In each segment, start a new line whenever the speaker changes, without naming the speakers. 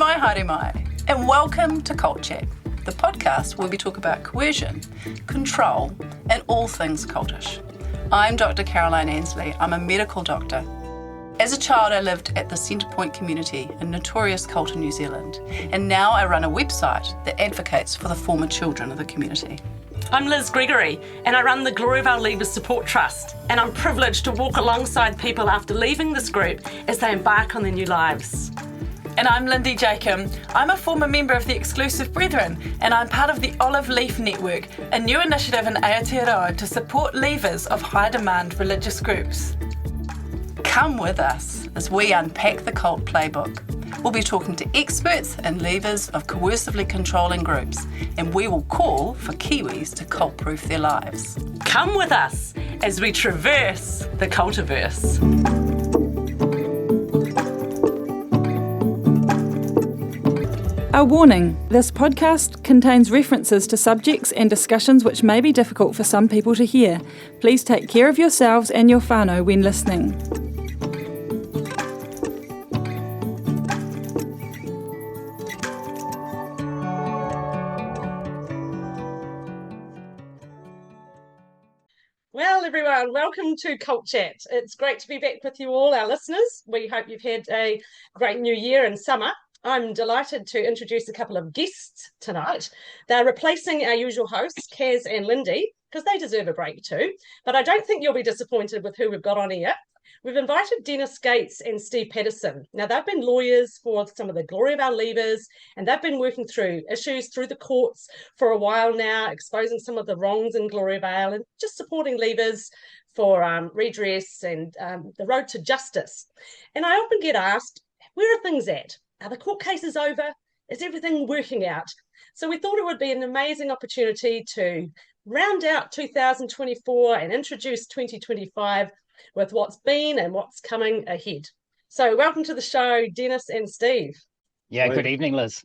haere mai, and welcome to Cult Chat, the podcast where we talk about coercion, control, and all things cultish. I'm Dr. Caroline Ansley. I'm a medical doctor. As a child, I lived at the Centrepoint community, a notorious cult in New Zealand, and now I run a website that advocates for the former children of the community.
I'm Liz Gregory, and I run the Gloriavale Leavers Support Trust, and I'm privileged to walk alongside people after leaving this group as they embark on their new lives.
And I'm Lindy Jacob. I'm a former member of the Exclusive Brethren, and I'm part of the Olive Leaf Network, a new initiative in Aotearoa to support leavers of high-demand religious groups.
Come with us as we unpack the cult playbook. We'll be talking to experts and leavers of coercively controlling groups, and we will call for Kiwis to cult-proof their lives.
Come with us as we traverse the cultiverse.
A warning, this podcast contains references to subjects and discussions which may be difficult for some people to hear. Please take care of yourselves and your whānau when listening.
Well, everyone, welcome to Cult Chat. It's great to be back with you all, our listeners. We hope you've had a great new year and summer. I'm delighted to introduce a couple of guests tonight. They're replacing our usual hosts, Kaz and Lindy, because they deserve a break too. But I don't think you'll be disappointed with who we've got on here. We've invited Dennis Gates and Steve Patterson. Now, they've been lawyers for some of the Gloriavale Leavers, and they've been working through issues through the courts for a while now, exposing some of the wrongs in Gloriavale and just supporting leavers for redress and the road to justice. And I often get asked, where are things at? Are the court cases over? Is everything working out? So we thought it would be an amazing opportunity to round out 2024 and introduce 2025 with what's been and what's coming ahead. So welcome to the show, Dennis and Steve.
Yeah, good evening, Liz.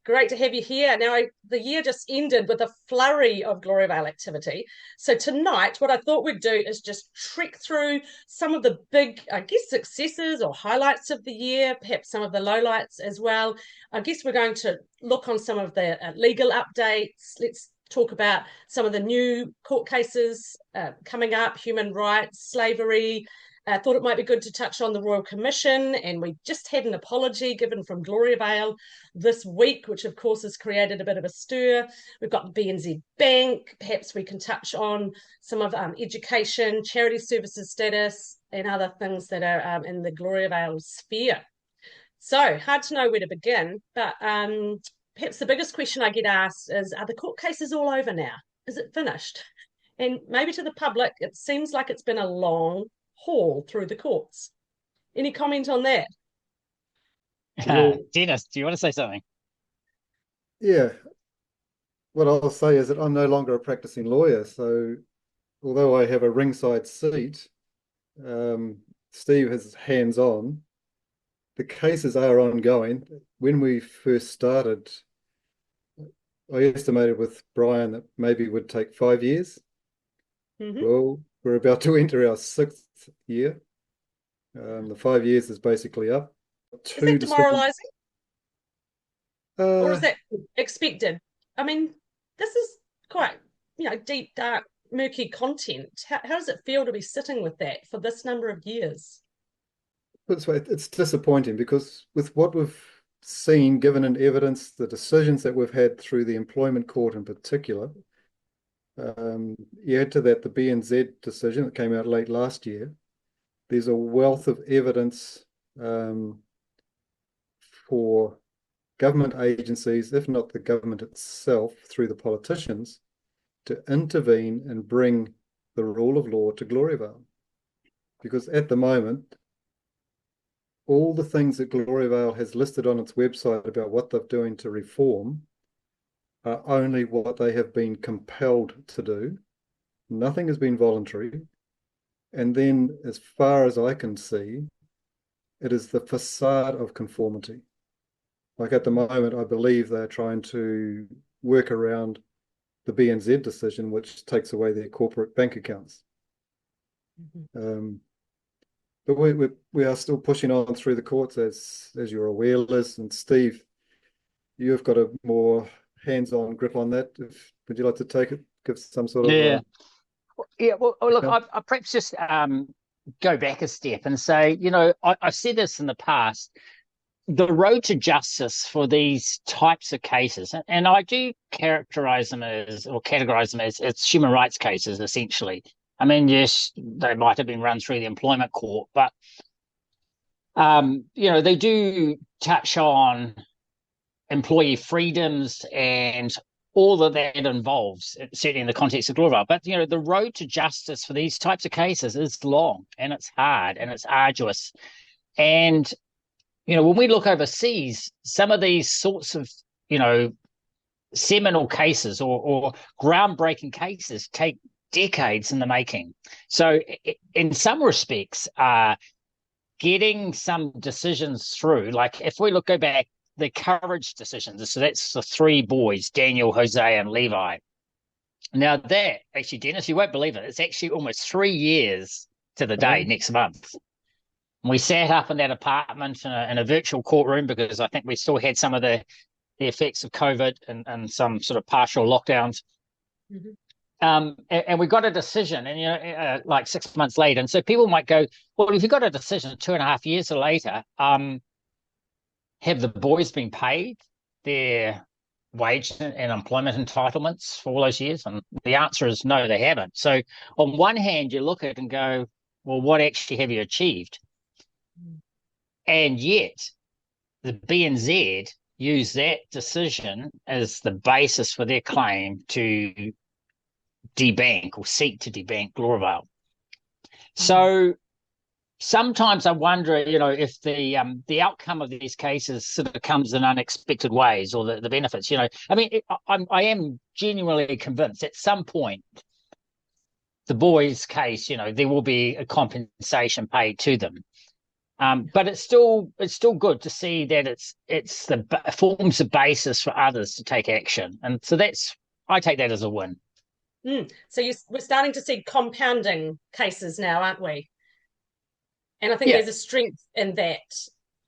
Great to have you here. Now, the year just ended with a flurry of Gloriavale activity. So tonight, what I thought we'd do is just trek through some of the big, successes or highlights of the year, perhaps some of the lowlights as well. I guess we're going to look on some of the legal updates. Let's talk about some of the new court cases coming up, human rights, slavery. I thought it might be good to touch on the Royal Commission, and we just had an apology given from Gloriavale this week, which of course has created a bit of a stir. We've got the BNZ Bank. Perhaps we can touch on some of education, charity services status, and other things that are in the Gloriavale sphere. So, hard to know where to begin, but perhaps the biggest question I get asked is, are the court cases all over now? Is it finished? And maybe to the public, it seems like it's been a long haul through the courts. Any comment on that?
Dennis, do you want to say something?
Yeah. What I'll say is that I'm no longer a practicing lawyer, so although I have a ringside seat, Steve has hands-on. The cases are ongoing. When we first started, I estimated with Brian that maybe it would take 5 years. Mm-hmm. Well, we're about to enter our 6th year. The 5 years is basically up.
Is that demoralising? Or is that expected? I mean, this is quite, deep, dark, murky content. How does it feel to be sitting with that for this number of years?
It's disappointing because with what we've seen, given in evidence, the decisions that we've had through the employment court in particular, you add to that the BNZ decision that came out late last year. There's a wealth of evidence for government agencies, if not the government itself, through the politicians, to intervene and bring the rule of law to Gloriavale. Because at the moment, all the things that Gloriavale has listed on its website about what they're doing to reform are only what they have been compelled to do. Nothing has been voluntary. And then, as far as I can see, it is the facade of conformity. Like at the moment, I believe they're trying to work around the BNZ decision, which takes away their corporate bank accounts. Mm-hmm. But we are still pushing on through the courts, as you're aware, Liz and Steve. You've got a more hands-on grip on that. Would you like to take it? Give some sort
Yeah.
of
Yeah, well, look,
account?
I perhaps just go back a step and say, I've said this in the past, the road to justice for these types of cases, and I do categorize them as human rights cases, essentially. I mean, yes, they might have been run through the employment court, but they do touch on employee freedoms and all that involves, certainly in the context of Gloriavale. But, the road to justice for these types of cases is long and it's hard and it's arduous. And, when we look overseas, some of these sorts of, seminal cases or groundbreaking cases take decades in the making. So in some respects, getting some decisions through, like if we go back, the courage decisions. So that's the three boys, Daniel, Jose, and Levi. Now that, actually, Dennis, you won't believe it, it's actually almost 3 years to the day next month. We sat up in that apartment in a virtual courtroom because I think we still had some of the effects of COVID and some sort of partial lockdowns. Mm-hmm. And we got a decision, and like 6 months later. And so people might go, well, if you got a decision 2.5 years later, have the boys been paid their wage and employment entitlements for all those years? And the answer is no, they haven't. So on one hand, you look at it and go, well, what actually have you achieved? And yet the BNZ use that decision as the basis for their claim to debank or seek to debank Gloriavale. So sometimes I wonder, if the outcome of these cases sort of comes in unexpected ways, or the benefits. I mean, I am genuinely convinced at some point, the boys' case, there will be a compensation paid to them. But it's still good to see that it's forms the basis for others to take action, and so I take that as a win.
So we're starting to see compounding cases now, aren't we? And I think there's a strength in that.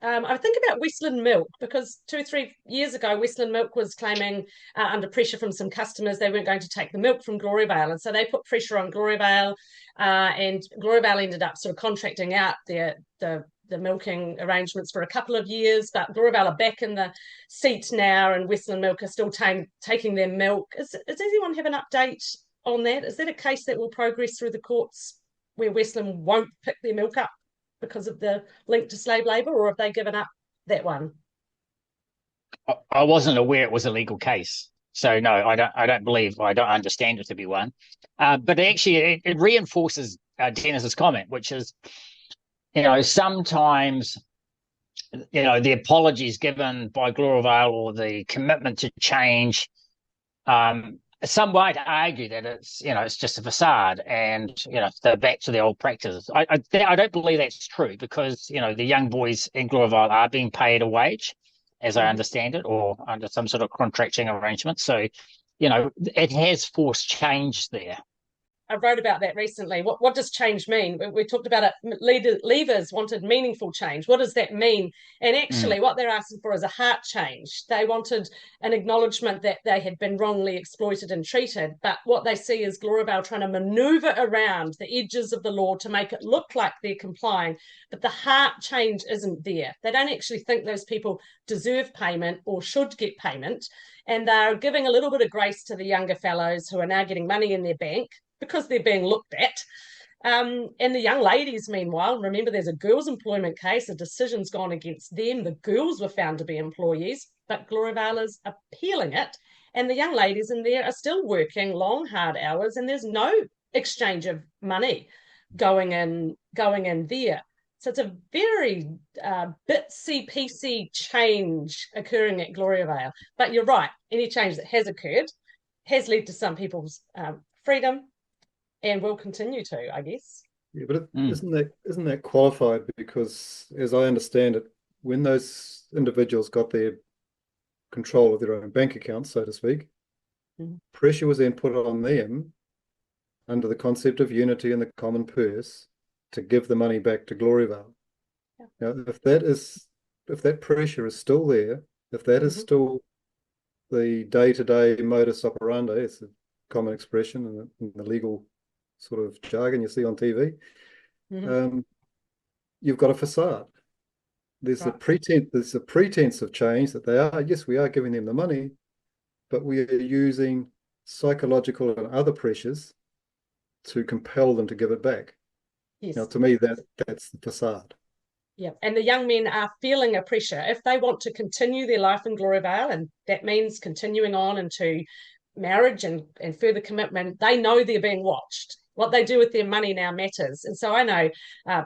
I think about Westland Milk, because 2 or 3 years ago, Westland Milk was claiming under pressure from some customers they weren't going to take the milk from Gloriavale. And so they put pressure on Gloriavale, and Gloriavale ended up sort of contracting out the milking arrangements for a couple of years. But Gloriavale are back in the seat now, and Westland Milk are still taking their milk. Does anyone have an update on that? Is that a case that will progress through the courts where Westland won't pick their milk up because of the link to slave labour, or have they given up that one?
I wasn't aware it was a legal case, so no, I don't understand it to be one. But actually, it reinforces Dennis's comment, which is, sometimes, the apologies given by Gloriavale or the commitment to change. Some might argue that it's just a facade, and they're back to the old practices. I don't believe that's true, because the young boys in Gloriavale are being paid a wage, as I understand it, or under some sort of contracting arrangement. So it has forced change there.
I wrote about that recently. What does change mean? We talked about it. Leavers wanted meaningful change. What does that mean? And actually, what they're asking for is a heart change. They wanted an acknowledgement that they had been wrongly exploited and treated. But what they see is Gloriavale trying to manoeuvre around the edges of the law to make it look like they're complying. But the heart change isn't there. They don't actually think those people deserve payment or should get payment. And they're giving a little bit of grace to the younger fellows who are now getting money in their bank because they're being looked at. And the young ladies, meanwhile, remember there's a girls' employment case, a decision's gone against them. The girls were found to be employees, but Gloriavale is appealing it. And the young ladies in there are still working long, hard hours, and there's no exchange of money going in there. So it's a very bitsy-piecey change occurring at Gloriavale. But you're right, any change that has occurred has led to some people's freedom, and will continue to, I guess.
Yeah, but isn't that qualified? Because as I understand it, when those individuals got their control of their own bank accounts, so to speak, pressure was then put on them under the concept of unity and the common purse to give the money back to Gloriavale.
Yeah.
Now, if that pressure is still there, if that is still the day-to-day modus operandi, it's a common expression in the legal sort of jargon you see on TV, you've got a facade. There's a pretense of change that we are giving them the money, but we are using psychological and other pressures to compel them to give it back.
Yes.
Now, to me, that's the facade.
Yeah, and the young men are feeling a pressure. If they want to continue their life in Gloriavale, and that means continuing on into marriage and further commitment, they know they're being watched. What they do with their money now matters. And so I know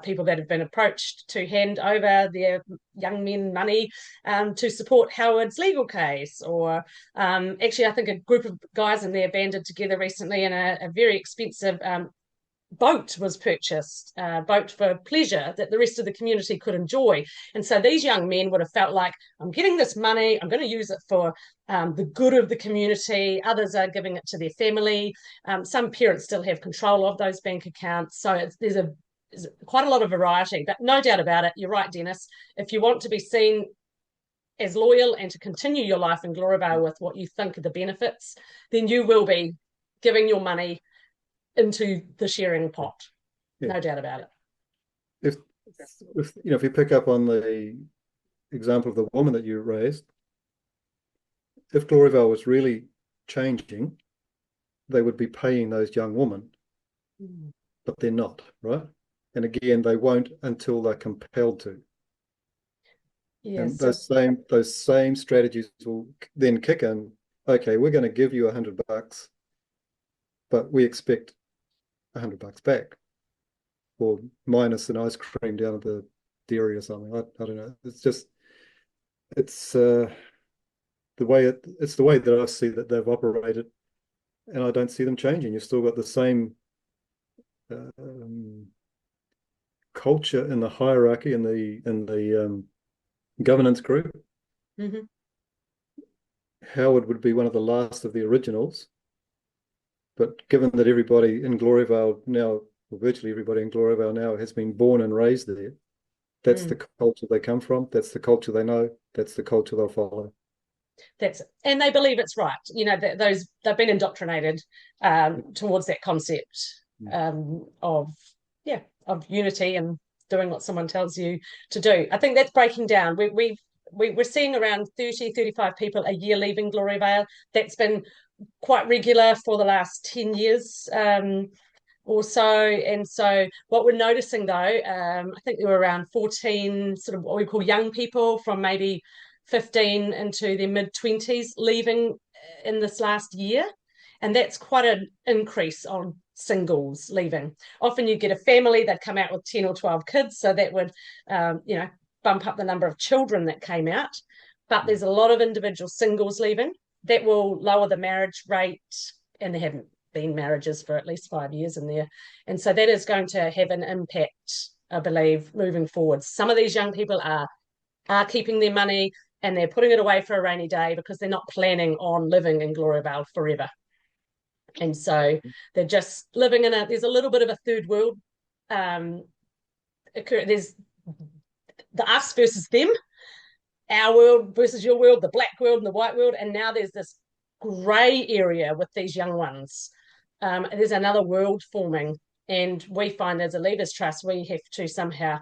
people that have been approached to hand over their young men money to support Howard's legal case. Or actually, I think a group of guys in there banded together recently in a very expensive boat was purchased, boat for pleasure that the rest of the community could enjoy. And so these young men would have felt like, I'm getting this money, I'm going to use it for the good of the community. Others are giving it to their family. Some parents still have control of those bank accounts. So there's quite a lot of variety, but no doubt about it. You're right, Dennis. If you want to be seen as loyal and to continue your life in Gloriavale with what you think are the benefits, then you will be giving your money into the sharing pot. No doubt about it.
If you pick up on the example of the woman that you raised, if Gloriavale was really changing, they would be paying those young women, but they're not, right? And again, they won't until they're compelled to. Yes. And those same strategies will then kick in. Okay, we're going to give you $100, but we expect $100 back, or minus an ice cream down at the dairy or something. I don't know. It's the way that I see that they've operated, and I don't see them changing. You've still got the same culture in the hierarchy in the governance group. Howard would be one of the last of the originals. But given that everybody in Gloriavale now, or virtually everybody in Gloriavale now, has been born and raised there, that's the culture they come from. That's the culture they know. That's the culture they'll follow.
And they believe it's right. You know, they've been indoctrinated towards that concept of unity and doing what someone tells you to do. I think that's breaking down. We're seeing around 30, 35 people a year leaving Gloriavale. That's been quite regular for the last 10 years or so. And so what we're noticing, though, I think there were around 14 sort of what we call young people from maybe 15 into their mid-20s leaving in this last year. And that's quite an increase on singles leaving. Often you get a family that come out with 10 or 12 kids, so that would, bump up the number of children that came out. But there's a lot of individual singles leaving. That will lower the marriage rate, and there haven't been marriages for at least 5 years in there. And so that is going to have an impact, I believe, moving forward. Some of these young people are keeping their money and they're putting it away for a rainy day because they're not planning on living in Gloriavale forever. And so they're just living there's a little bit of a third world. There's the us versus them, our world versus your world, the black world and the white world, and now there's this grey area with these young ones. There's another world forming, and we find as a Leavers Trust we have to somehow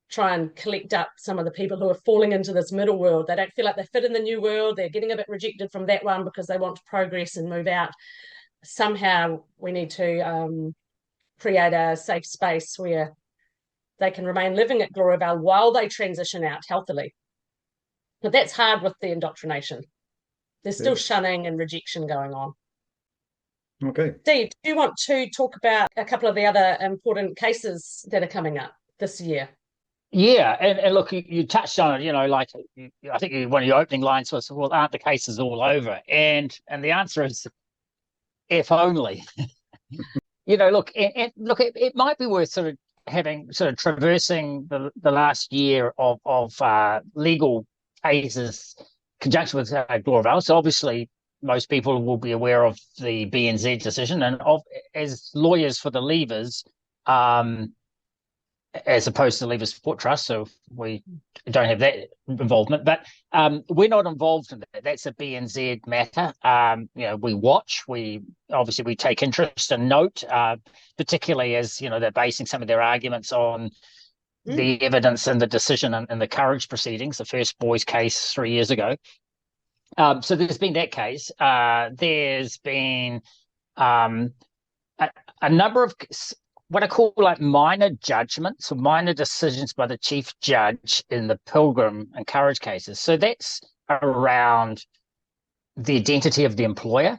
try and collect up some of the people who are falling into this middle world. They don't feel like they fit in the new world. They're getting a bit rejected from that one because they want to progress and move out. Somehow we need to create a safe space where they can remain living at Gloriavale while they transition out healthily. But that's hard with the indoctrination. There's still shunning and rejection going on.
Okay.
Steve, do you want to talk about a couple of the other important cases that are coming up this year?
Yeah, and look, you touched on it, I think one of your opening lines was, well, aren't the cases all over? And the answer is, if only. It might be worth sort of traversing the last year of legal cases in conjunction with Gloriavale. So obviously most people will be aware of the BNZ decision, and as lawyers for the Leavers, as opposed to Leavers Support Trust, so we don't have that involvement. But we're not involved in that. That's a BNZ matter. We watch. We take interest and note, particularly as they're basing some of their arguments on the evidence and the decision and the courage proceedings, the first boys case 3 years ago. So there's been that case. There's been a number of what I call like minor judgments or minor decisions by the chief judge in the Pilgrim and Courage cases. So that's around the identity of the employer.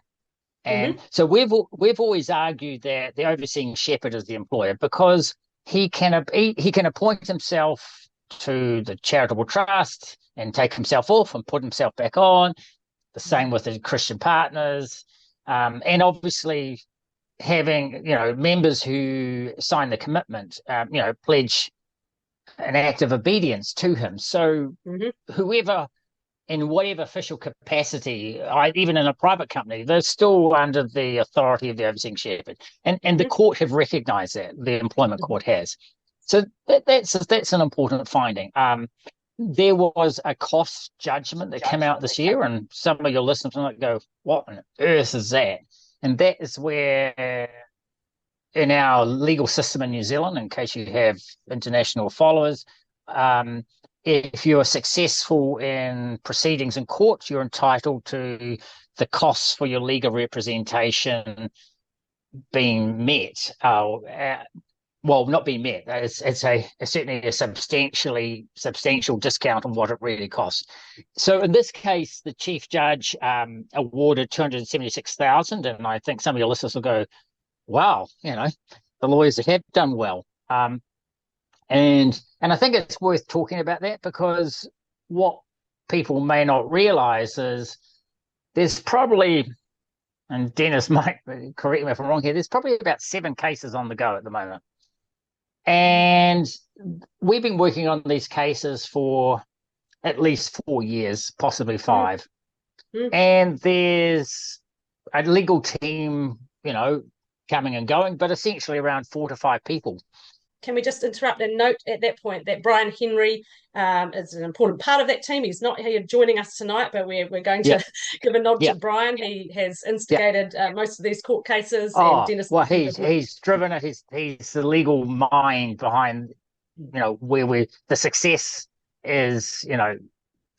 And so we've always argued that the overseeing shepherd is the employer because he can appoint himself to the charitable trust and take himself off and put himself back on. The same with the Christian partners. And obviously having, members who sign the commitment, pledge an act of obedience to him. So whoever, in whatever official capacity, even in a private company, they're still under the authority of the overseeing shepherd. And the court have recognised that, the employment court has. So that's an important finding. There was a cost judgment that came out this year, and some of your listeners might go, what on earth is that? And that is where, in our legal system in New Zealand, in case you have international followers, if you are successful in proceedings in court, you're entitled to the costs for your legal representation being met. Not being met. It's certainly a substantial discount on what it really costs. So in this case, the chief judge awarded $276,000, and I think some of your listeners will go, "Wow, the lawyers have done well." And I think it's worth talking about that because what people may not realise is there's probably, and Dennis might correct me if I'm wrong here, there's probably about 7 cases on the go at the moment. And we've been working on these cases for at least 4 years, possibly 5. And there's a legal team, coming and going, but essentially around 4 to 5 people.
Can we just interrupt and note at that point that Brian Henry is an important part of that team. He's not here joining us tonight, but we're going to give a nod to Brian. He has instigated most of these court cases. And Dennis,
he's driven it. He's the legal mind behind, where the success is,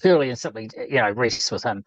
purely and simply, rests with him.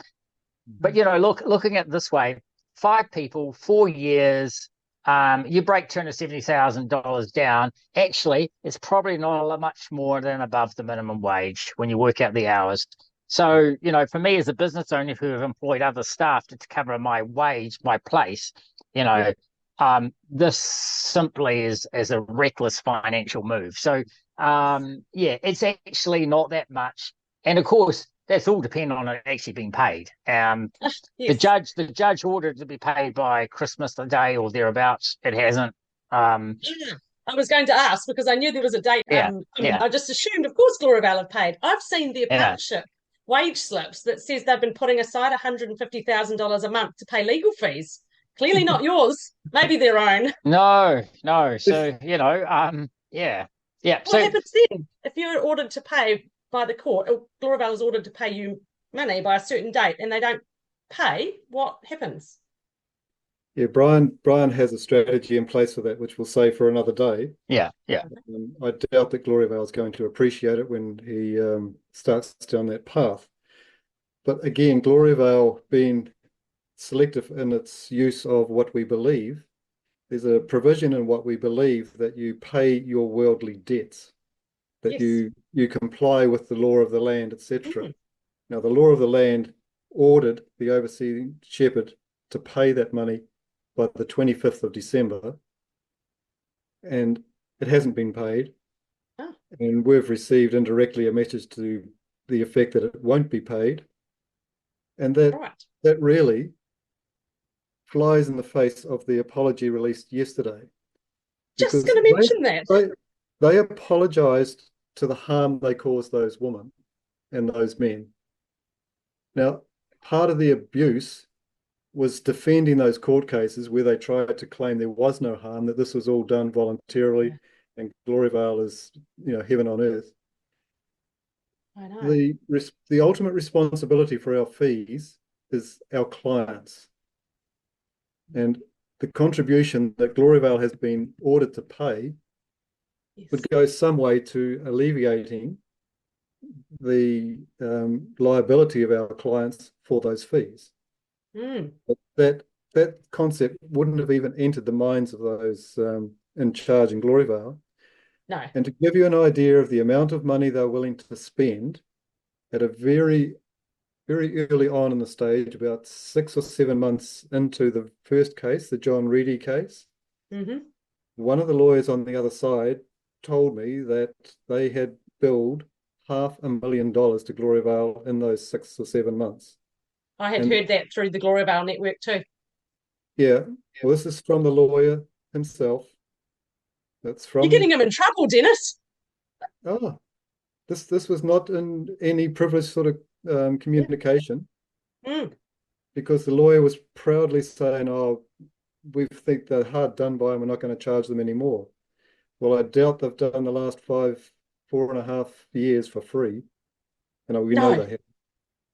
But looking at it this way, 5 people, 4 years. You break $270,000 down. Actually, it's probably not much more than above the minimum wage when you work out the hours. So, for me as a business owner who have employed other staff to cover my wage, my place, this simply is a reckless financial move. So, it's actually not that much. And of course, that's all dependent on it actually being paid.
Yes.
The judge ordered to be paid by Christmas Day or thereabouts. It hasn't.
I was going to ask because I knew there was a date. I just assumed, of course, Gloriavale have paid. I've seen their partnership wage slips that says they've been putting aside $150,000 a month to pay legal fees. Clearly not yours. Maybe their own.
No. So
What happens then if you're ordered to pay by the court? Gloriavale is ordered to pay you money by a certain date and they don't pay? What happens?
Yeah, Brian has a strategy in place for that, which we'll say for another day.
Yeah.
I doubt that Gloriavale is going to appreciate it when he starts down that path. But again, Gloriavale being selective in its use of what we believe, there's a provision in what we believe that you pay your worldly debts, that you comply with the law of the land, etc. Now, the law of the land ordered the overseeing shepherd to pay that money by the 25th of December, and it hasn't been paid. And we've received indirectly a message to the effect that it won't be paid. And that really flies in the face of the apology released yesterday.
Just going to mention that.
They apologised to the harm they caused those women and those men. Now, part of the abuse was defending those court cases where they tried to claim there was no harm, that this was all done voluntarily, and Gloriavale is, heaven on earth.
I know.
The ultimate responsibility for our fees is our clients, and the contribution that Gloriavale has been ordered to pay would go some way to alleviating the liability of our clients for those fees. But that concept wouldn't have even entered the minds of those in charge in Gloriavale.
No.
And to give you an idea of the amount of money they're willing to spend at a very, very early on in the stage, about 6 or 7 months into the first case, the John Reedy case, one of the lawyers on the other side told me that they had billed $500,000 to Gloriavale in those 6 or 7 months.
I had heard that through the Gloriavale network too.
Yeah, well, this is from the lawyer himself. That's from.
You're getting him in trouble, Dennis.
Oh, this was not in any privileged sort of communication, because the lawyer was proudly saying, "Oh, we think they're hard done by, and we're not going to charge them anymore." Well, I doubt they've done the last 4.5 years for free. We know they have.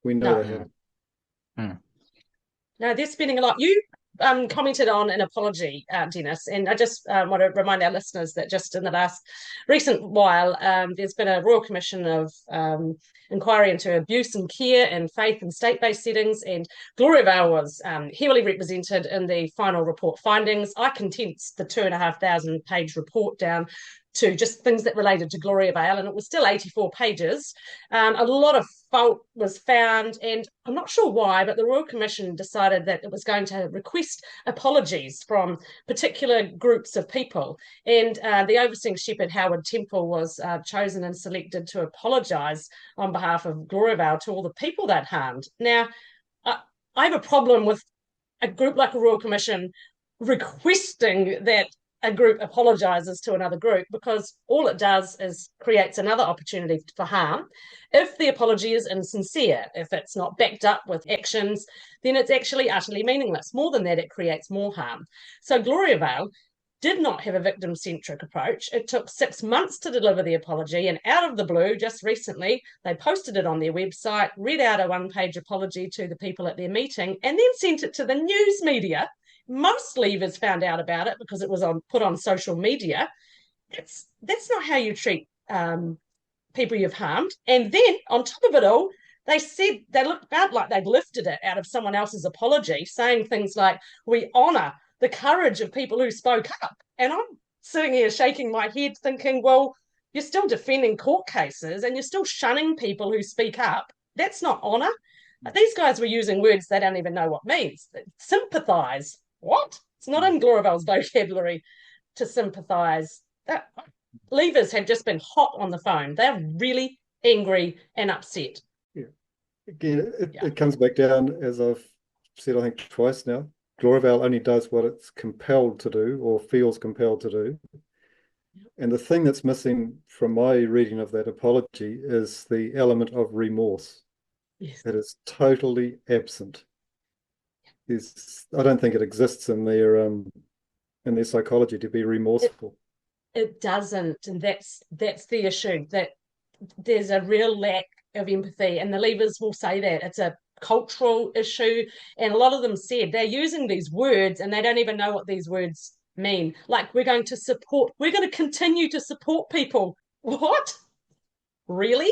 We know they have.
No, they're spending a lot. You commented on an apology, Dennis, and I just want to remind our listeners that just in the last recent while, there's been a Royal Commission of inquiry into abuse and care in faith and state-based settings, and Gloriavale was heavily represented in the final report findings. I condensed the 2,500-page report down to just things that related to Gloriavale, and it was still 84 pages. A lot of fault was found, and I'm not sure why, but the Royal Commission decided that it was going to request apologies from particular groups of people, and the overseeing shepherd, Howard Temple, was chosen and selected to apologise on behalf of Gloriavale to all the people that harmed. Now, I have a problem with a group like a Royal Commission requesting that a group apologises to another group, because all it does is creates another opportunity for harm. If the apology is insincere, if it's not backed up with actions, then it's actually utterly meaningless. More than that, it creates more harm. So Gloriavale did not have a victim-centric approach. It took 6 months to deliver the apology, and out of the blue, just recently, they posted it on their website, read out a one-page apology to the people at their meeting, and then sent it to the news media. Most leavers found out about it because it was put on social media. That's not how you treat people you've harmed. And then on top of it all, they said they looked about like they'd lifted it out of someone else's apology, saying things like, "We honour the courage of people who spoke up." And I'm sitting here shaking my head thinking, well, you're still defending court cases and you're still shunning people who speak up. That's not honour. These guys were using words they don't even know what means. Sympathise. What? It's not in Gloriavale's vocabulary to sympathise. Leavers have just been hot on the phone. They're really angry and upset.
Yeah. Again, it comes back down, as I've said, I think twice now. Gloriavale only does what it's compelled to do or feels compelled to do. And the thing that's missing from my reading of that apology is the element of remorse.
Yes.
It is totally absent. I don't think it exists in their psychology to be remorseful.
It doesn't, and that's the issue, that there's a real lack of empathy, and the Leavers will say that it's a cultural issue, and a lot of them said they're using these words and they don't even know what these words mean. Like, we're going to continue to support people. What? Really?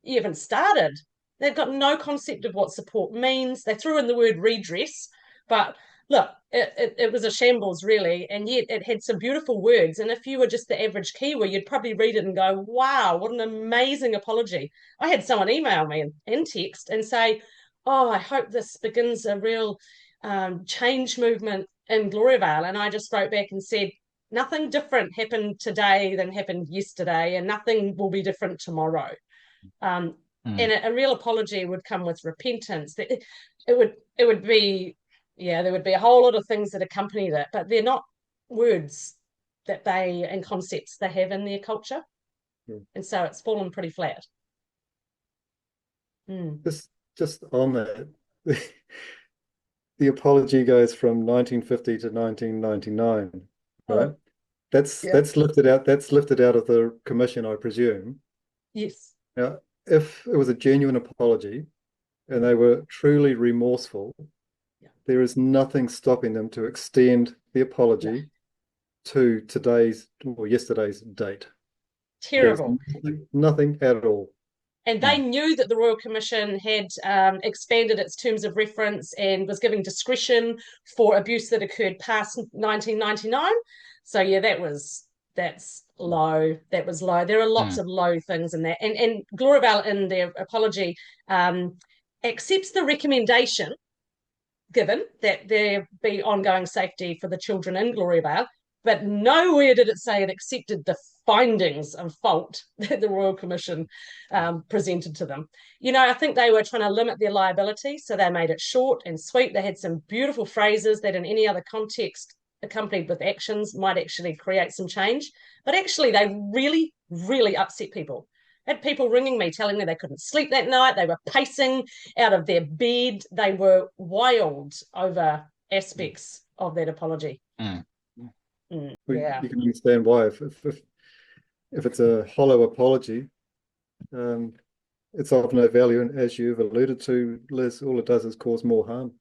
You haven't started. They've got no concept of what support means. They threw in the word redress, but look, it was a shambles, really, and yet it had some beautiful words. And if you were just the average Kiwi, you'd probably read it and go, wow, what an amazing apology. I had someone email me and text and say, oh, I hope this begins a real change movement in Gloriavale. And I just wrote back and said, nothing different happened today than happened yesterday, and nothing will be different tomorrow. And a real apology would come with repentance. It would be, there would be a whole lot of things that accompany that, but they're not words that and concepts they have in their culture. And so it's fallen pretty flat.
Just on that, the apology goes from 1950 to 1999, right? That's
Yeah.
that's lifted out. That's lifted out of the commission, I presume.
Yes.
Now, if it was a genuine apology and they were truly remorseful,
Yeah.
there is nothing stopping them to extend the apology to today's or yesterday's date. There's
Terrible.
nothing at all.
And they knew that the Royal Commission had expanded its terms of reference and was giving discretion for abuse that occurred past 1999. So yeah, that's low. That was low. There are lots of low things in that. And Gloriavale in their apology accepts the recommendation given that there be ongoing safety for the children in Gloriavale, but nowhere did it say it accepted the findings of fault that the Royal Commission presented to them. I think they were trying to limit their liability, so they made it short and sweet. They had some beautiful phrases that in any other context, accompanied with actions, might actually create some change. But actually, they really, really upset people. I had people ringing me telling me they couldn't sleep that night. They were pacing out of their bed. They were wild over aspects of that apology. Yeah.
You can understand why. If it's a hollow apology, it's of no value. And as you've alluded to, Liz, all it does is cause more harm.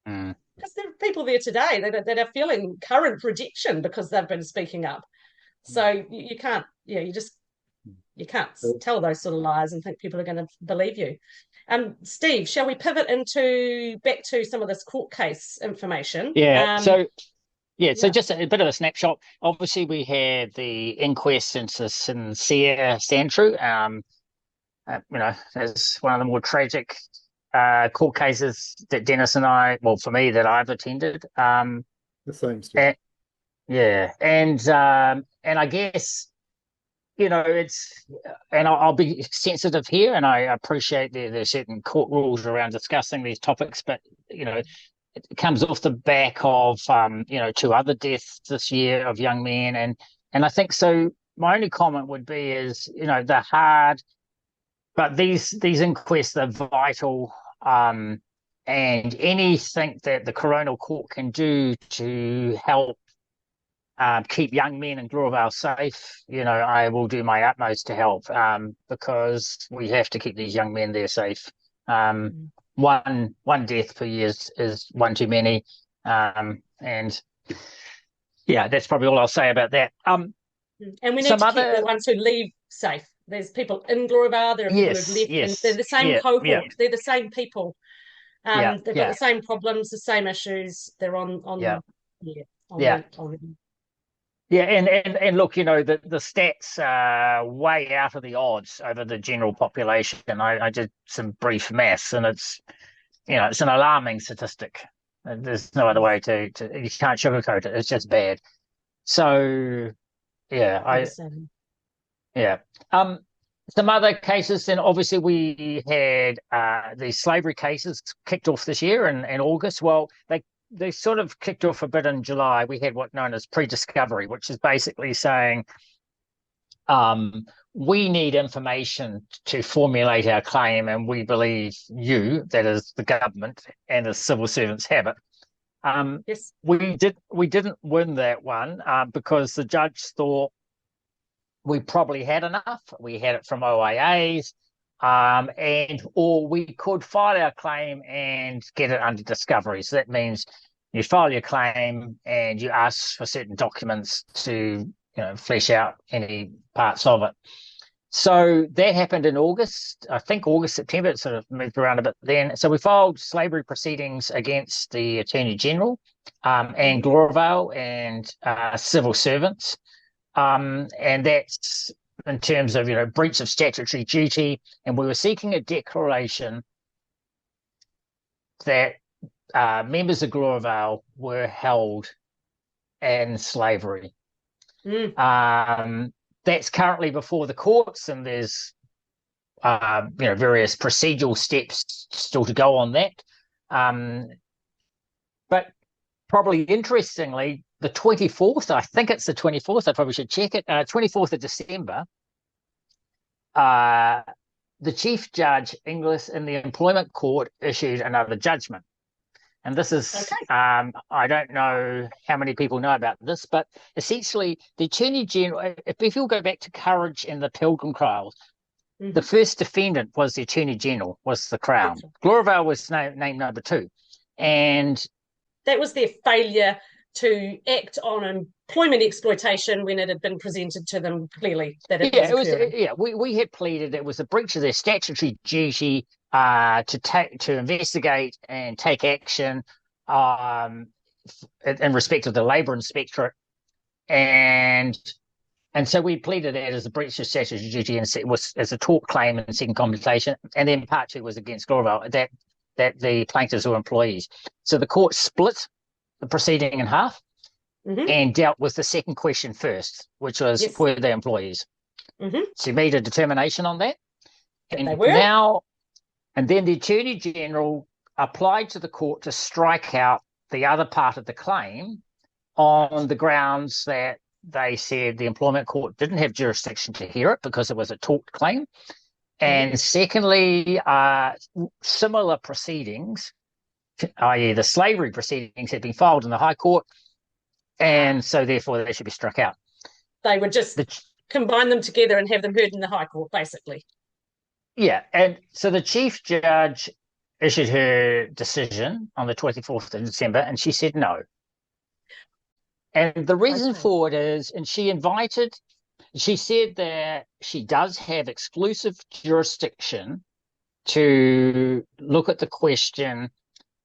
Because there are people there today that are feeling current rejection because they've been speaking up. So you can't, you can't tell those sort of lies and think people are going to believe you. Steve, shall we pivot back to some of this court case information?
So just a bit of a snapshot. Obviously, we had the inquest into Sincere Sandtrew. As one of the more tragic court cases that Dennis and I, well, for me, that I've attended.
The same story.
And I guess, I'll be sensitive here, and I appreciate there's certain court rules around discussing these topics, but it comes off the back of 2 other deaths this year of young men, and I think so. My only comment would be is they're hard, but these inquests are vital, and anything that the Coronal Court can do to help keep young men in Gloriavale safe, I will do my utmost to help, because we have to keep these young men there safe. One death per year is one too many, and that's probably all I'll say about that.
And we need to keep the ones who leave safe. There's people in Gloriavale, there are people who've left, and they're the same cohort. Yeah. They're the same people. They've got the same problems, the same issues. They're on
and look, the stats are way out of the odds over the general population. I did some brief maths, and it's an alarming statistic. There's no other way to you can't sugarcoat it. It's just bad. So some other cases, then obviously we had the slavery cases kicked off this year in August. Well, they sort of kicked off a bit in July. We had what's known as pre-discovery, which is basically saying we need information to formulate our claim, and we believe you, that is the government and the civil servants, have it.
Yes.
We didn't win that one because the judge thought we probably had enough. We had it from OIAs, or we could file our claim and get it under discovery. So that means you file your claim and you ask for certain documents to flesh out any parts of it. So that happened in August, I think August, September. It sort of moved around a bit then. So we filed slavery proceedings against the Attorney General and Gloriavale and civil servants. And that's in terms of, breach of statutory duty. And we were seeking a declaration that members of Gloriavale were held in slavery. That's currently before the courts, and there's various procedural steps still to go on that. But probably interestingly, the 24th, I think it's the 24th, I probably should check it, 24th of December, the Chief Judge Inglis in the Employment Court issued another judgment. And this is,
Okay.
I don't know how many people know about this, but essentially the Attorney General, if you'll go back to Courage and the Pilgrim trials, the first defendant was the Attorney General, was the Crown.
That's right.
Gloriavale was named number 2. And
that was their failure to act on employment exploitation when it had been presented to them clearly that it was occurring.
We had pleaded it was a breach of their statutory duty to investigate and take action in respect of the Labour Inspectorate, and so we pleaded that as a breach of statutory duty, and it was as a tort claim and seeking compensation. And then part 2 was against Gloriavale, that the plaintiffs were employees. So the court split the proceeding in half and dealt with the second question first, which was were they employees? So made a determination on that. And
they were.
And then the Attorney General applied to the court to strike out the other part of the claim on the grounds that they said the employment court didn't have jurisdiction to hear it because it was a tort claim. And secondly, similar proceedings, i.e. the slavery proceedings, had been filed in the High Court, and so therefore they should be struck out.
They would just combine them together and have them heard in the High Court, basically.
Yeah, and so the Chief Judge issued her decision on the 24th of December, and she said no. And the reason for it is, and she said that she does have exclusive jurisdiction to look at the question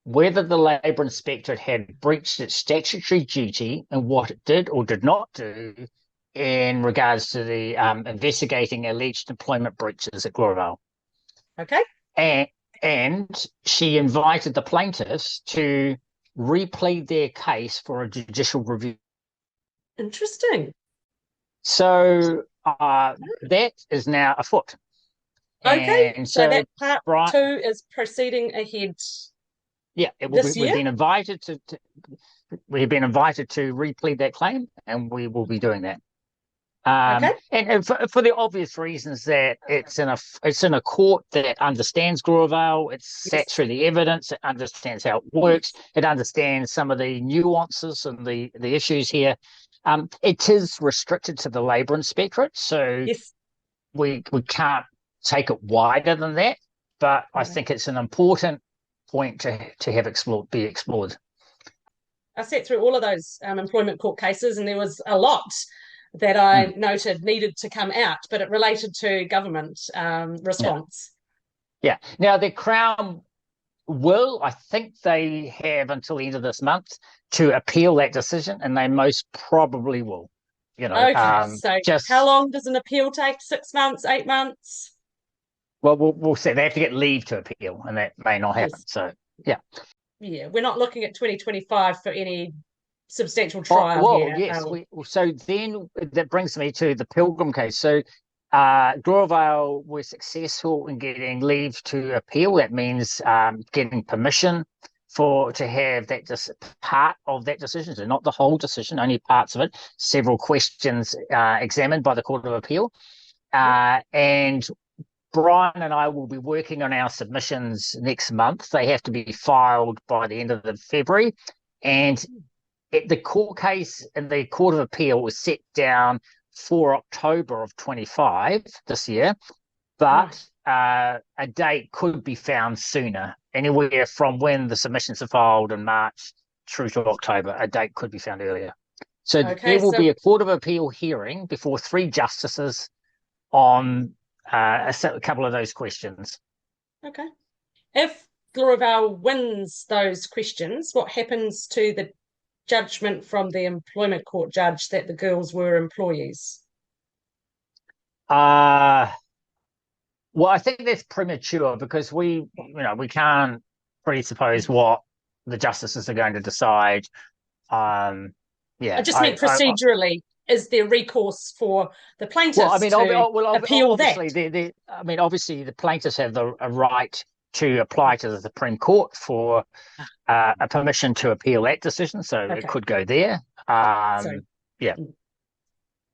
whether the Labour Inspectorate had breached its statutory duty and what it did or did not do in regards to the investigating alleged employment breaches at Gloriavale.
Okay.
And she invited the plaintiffs to replead their case for a judicial review.
Interesting.
So that is now afoot.
Okay,
and
so that part 2 is proceeding ahead.
Yeah, we've been invited to replead that claim, and we will be doing that. And for the obvious reasons that it's in a court that understands Gloriavale, it's sat through the evidence, it understands how it works, it understands some of the nuances and the issues here. It is restricted to the Labour Inspectorate, so we can't take it wider than that. But I think it's an important point to have be explored.
I sat through all of those employment court cases, and there was a lot that I noted needed to come out, but it related to government response.
Yeah. Now, the Crown will, I think they have until the end of this month to appeal that decision, and they most probably will.
So how long does an appeal take? 6 months, 8 months?
Well, we'll see. They have to get leave to appeal, and that may not happen. So, yeah.
Yeah, we're not looking at 2025 for any substantial trial here.
Yes. So then that brings me to the Pilgrim case. So Gloriavale was successful in getting leave to appeal. That means getting permission to have that part of that decision, so not the whole decision, only parts of it, several questions examined by the Court of Appeal. And Brian and I will be working on our submissions next month. They have to be filed by the end of February. And the court case in the Court of Appeal was set down for October of 25 this year, but a date could be found sooner, anywhere from when the submissions are filed in March through to October. A date could be found earlier. So there will be a Court of Appeal hearing before 3 justices on a couple of those questions.
Okay. If Gloriavale wins those questions, what happens to the judgment from the employment court judge that the girls were employees?
Well, I think that's premature because we can't presuppose what the justices are going to decide. I just mean procedurally. Is there recourse for the plaintiffs to appeal obviously,
that?
Obviously, the plaintiffs have a right to apply to the Supreme Court for a permission to appeal that decision, so it could go there.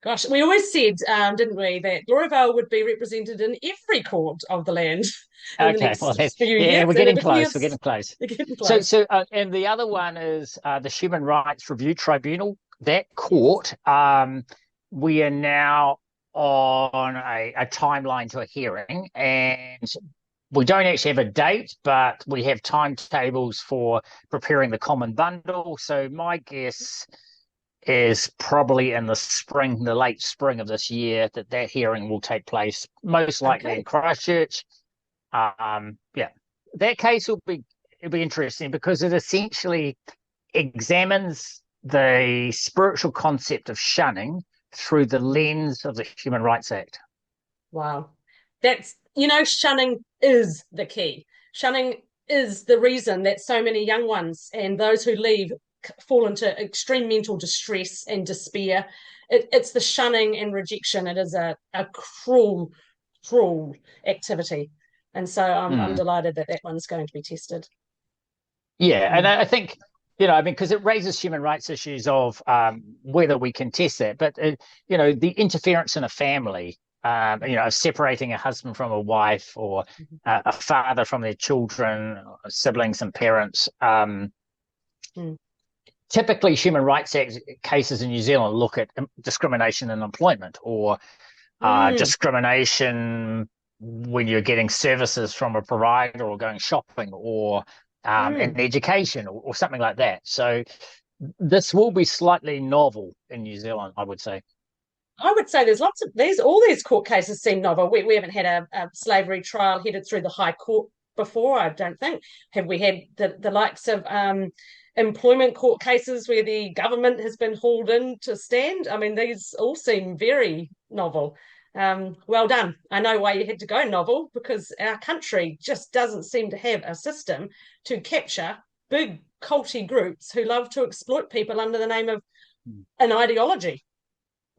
Gosh, we always said, didn't we, that Gloriavale would be represented in every court of the land in the
Okay,
next
well,
few
yeah,
years,
we're
and it
getting close. We're
appears
getting close.
they're getting
So,
close.
and the other one is the Human Rights Review Tribunal. That
Yes.
court, we are now on a timeline to a hearing, and we don't actually have a date, but we have timetables for preparing the common bundle. So my guess is probably in the spring, the late spring of this year, that hearing will take place, most likely
Okay.
in Christchurch. Yeah, that case it'll be interesting because it essentially examines the spiritual concept of shunning through the lens of the Human Rights Act.
Wow. That's, shunning is the key. Shunning is the reason that so many young ones and those who leave fall into extreme mental distress and despair. It's the shunning and rejection. It is a cruel, cruel activity. And so I'm delighted that one's going to be tested.
Yeah, and I think, I mean, because it raises human rights issues of whether we can test that. But, the interference in a family, separating a husband from a wife or a father from their children, siblings and parents. Typically, Human Rights Act cases in New Zealand look at discrimination in employment or discrimination when you're getting services from a provider or going shopping or in education or something like that. So this will be slightly novel in New Zealand, I would say.
I would say there's all these court cases seem novel. We haven't had a slavery trial headed through the High Court before, I don't think. Have we had the likes of employment court cases where the government has been hauled in to stand? I mean, these all seem very novel. Well done. I know why you had to go novel, because our country just doesn't seem to have a system to capture big culty groups who love to exploit people under the name of an ideology.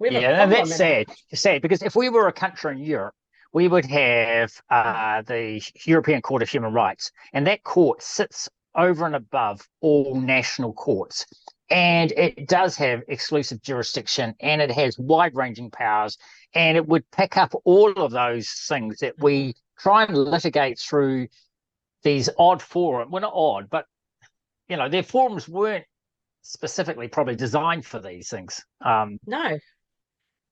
Yeah, and that's sad. It's sad because if we were a country in Europe, we would have the European Court of Human Rights, and that court sits over and above all national courts. And it does have exclusive jurisdiction, and it has wide-ranging powers, and it would pick up all of those things that we try and litigate through these odd forums. Well, not odd, but their forums weren't specifically probably designed for these things.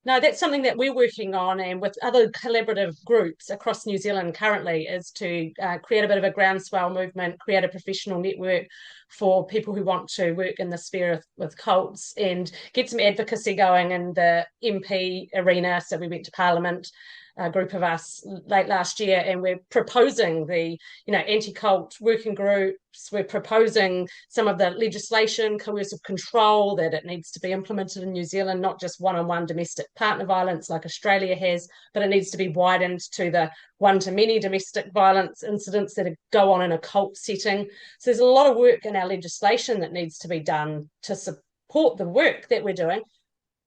No, that's something that we're working on, and with other collaborative groups across New Zealand currently, is to create a bit of a groundswell movement, create a professional network for people who want to work in the sphere with cults, and get some advocacy going in the MP arena. So we went to Parliament, a group of us, late last year, and we're proposing the anti-cult working groups. We're proposing some of the legislation, coercive control, that it needs to be implemented in New Zealand, not just one-on-one domestic partner violence like Australia has, but it needs to be widened to the one-to-many domestic violence incidents that go on in a cult setting. So there's a lot of work in our legislation that needs to be done to support the work that we're doing,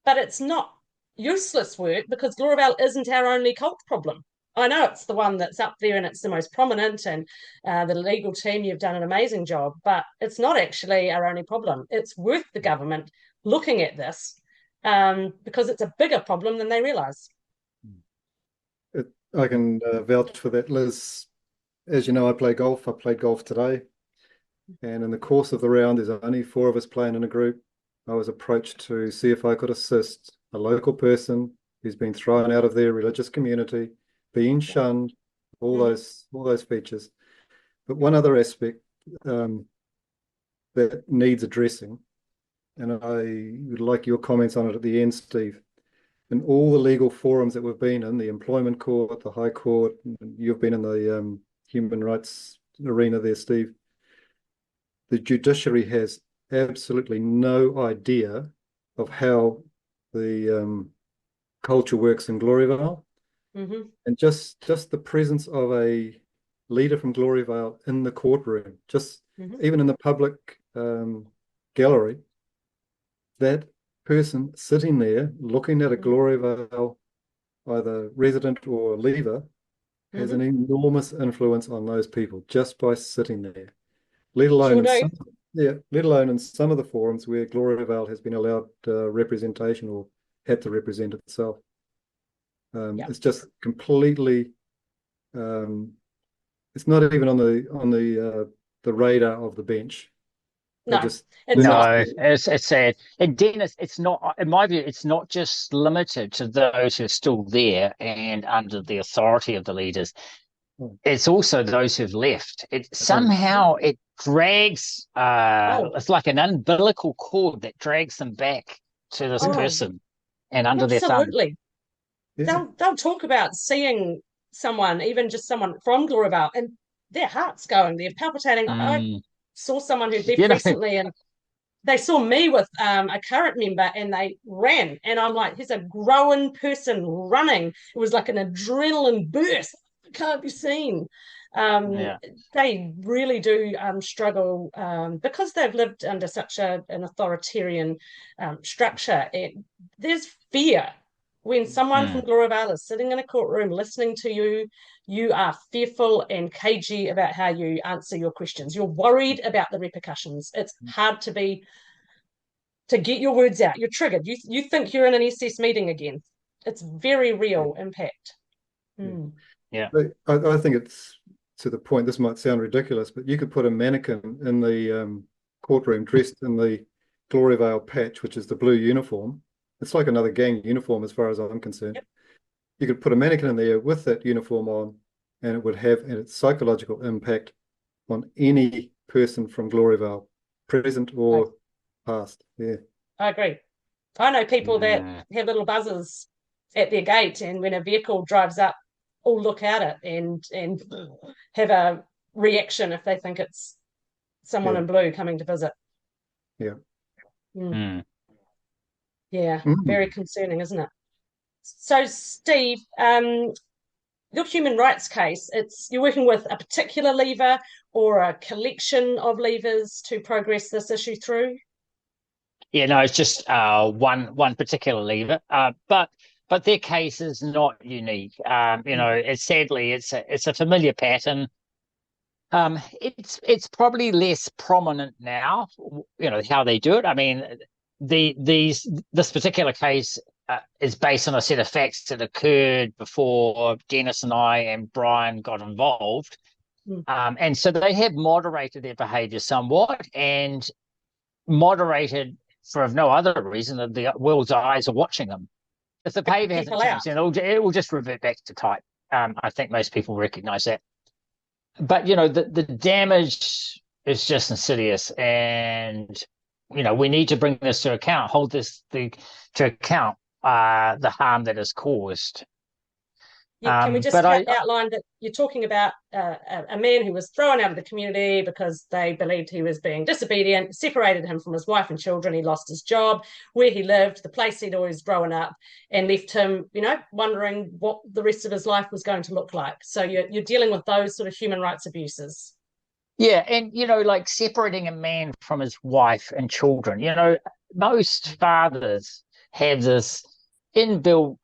but it's not useless work, because Gloriavale isn't our only cult problem. I know it's the one that's up there and it's the most prominent, and the legal team, you've done an amazing job, but it's not actually our only problem. It's worth the government looking at this, because it's a bigger problem than they realise.
I can vouch for that, Liz. As you know, I play golf. I played golf today, and in the course of the round, there's only 4 of us playing in a group. I was approached to see if I could assist a local person who's been thrown out of their religious community, being shunned, all those features. But one other aspect that needs addressing, and I would like your comments on it at the end, Steve. In all the legal forums that we've been in, the employment court, the High Court, you've been in the human rights arena there, Steve, the judiciary has absolutely no idea of how the culture works in Gloriavale. And just the presence of a leader from Gloriavale in the courtroom, even in the public gallery, that person sitting there looking at a Gloriavale either resident or leaver has an enormous influence on those people just by sitting there, let alone let alone in some of the forums where Gloriavale has been allowed representation or had to represent itself. It's just completely. It's not even on the radar of the bench.
No,
it's sad. And Dennis, it's not, in my view, it's not just limited to those who are still there and under the authority of the leaders. It's also those who've left. It drags. It's like an umbilical cord that drags them back to this person and under their thumb.
Absolutely. They'll talk about seeing someone, even just someone from Gloriavale, and their heart's going. They're palpitating. I saw someone who left recently, and they saw me with a current member, and they ran. And I'm like, here's a grown person running. It was like an adrenaline burst. It can't be seen. They really do struggle because they've lived under such an authoritarian structure. There's fear. When someone from Gloriavale is sitting in a courtroom listening to you, you are fearful and cagey about how you answer your questions. You're worried about the repercussions. It's hard to get your words out. You're triggered. You think you're in an SS meeting again. It's very real impact.
Yeah.
I think it's to the point, this might sound ridiculous, but you could put a mannequin in the courtroom dressed in the Gloriavale patch, which is the blue uniform. It's like another gang uniform as far as I'm concerned. Yep. You could put a mannequin in there with that uniform on, and it would have its psychological impact on any person from Gloriavale, present or past. Yeah,
I agree. I know people that have little buzzers at their gate, and when a vehicle drives up, all look at it and have a reaction if they think it's someone in blue coming to visit.
Yeah.
Yeah, very concerning, isn't it? So, Steve, your human rights case, you're working with a particular leaver or a collection of leavers to progress this issue through?
Yeah, no, it's just one particular leaver, but their case is not unique. Sadly it's a familiar pattern. It's probably less prominent now. How they do it. I mean, this particular case is based on a set of facts that occurred before Dennis and I and Brian got involved. And so they have moderated their behaviour somewhat, and moderated for no other reason than the world's eyes are watching them. If the behaviour hasn't changed, it will just revert back to type. I think most people recognise that. But, the damage is just insidious, and we need to bring this to account, to account the harm that is caused.
Can we just outline that you're talking about a man who was thrown out of the community because they believed he was being disobedient, separated him from his wife and children, he lost his job, where he lived, the place he'd always grown up, and left him, wondering what the rest of his life was going to look like. So you're dealing with those sort of human rights abuses.
Yeah, and like separating a man from his wife and children. Most fathers have this inbuilt,